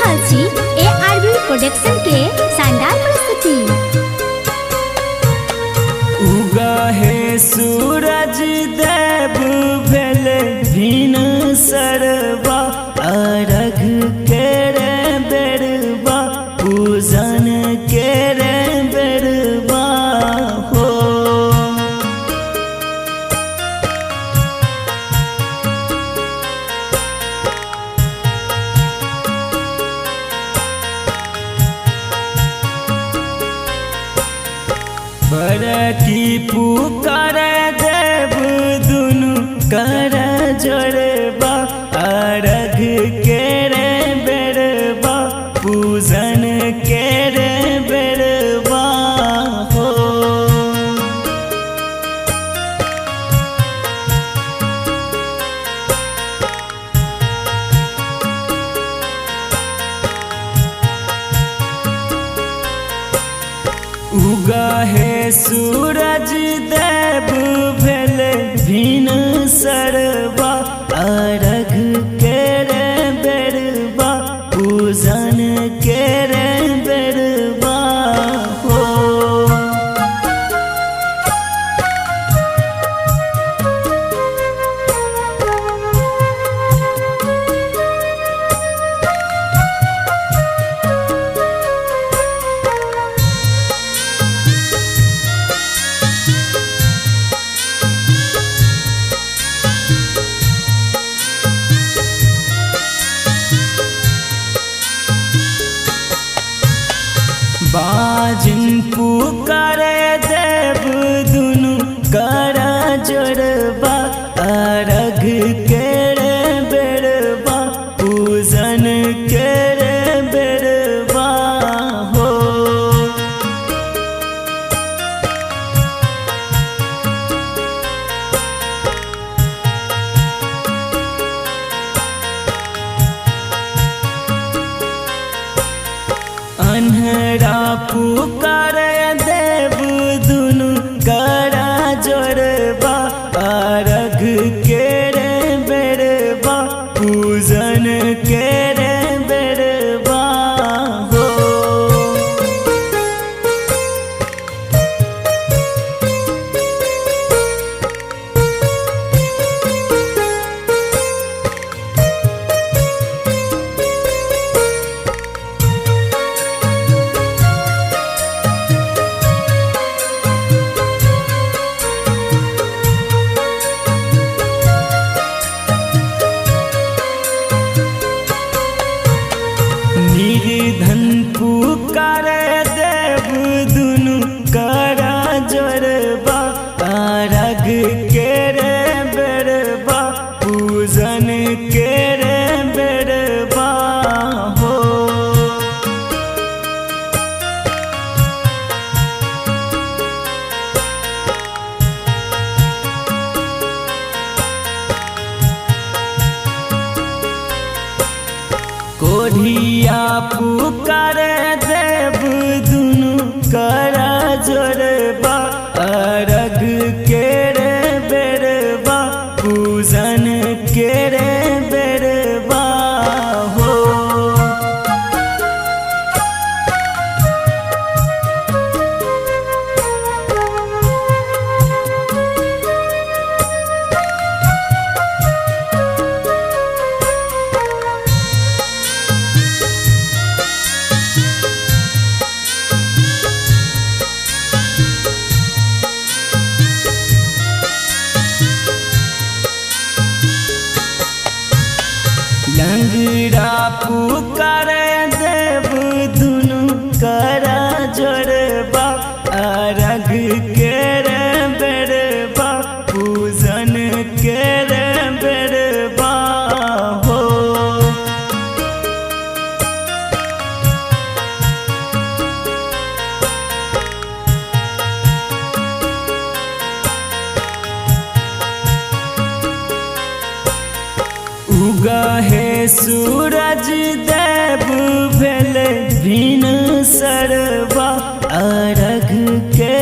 रहल छी ARV production के शानदार प्रस्तुति। उगा है सूरज देव भेल भीन सरबा अरघ के रे बेरबा पूजन के रे बेरबा हो। बरकी पुकार देव दुनु कर जोड़बा अरघ के रे बेरबा पूजन के रे बेरबा हो। उगा है सूरज देव भेल भीन सरबा अरघ के रे बेरबा पूजन के रे बेरबा हो। बाजिन पुकार देव दुनु कर जोड़बा अरघ के रे बेरबा पूजन के रे बेरबा हो। अन्हरा पुकार देव दुनु कर जोड़बा अरघ के रे बेरबा पूजन के रे बेरबा हो। निर्धन पुकार देव दुनु कर जोड़बा अरघ के रे बेरबा पूजन के रे बेरबा हो। कोढ़िया पुकार देव दुनु कर जोड़बा अरघ के रे बेरबा पूजन के रे बेरबा हो। लंगड़ा पुकार देव दुनु कर जोड़बा अरघ के रे बेरबा पूजन के रे बेरबा हो। उगा है सूरज देव भेल भीन सरबा अरघ के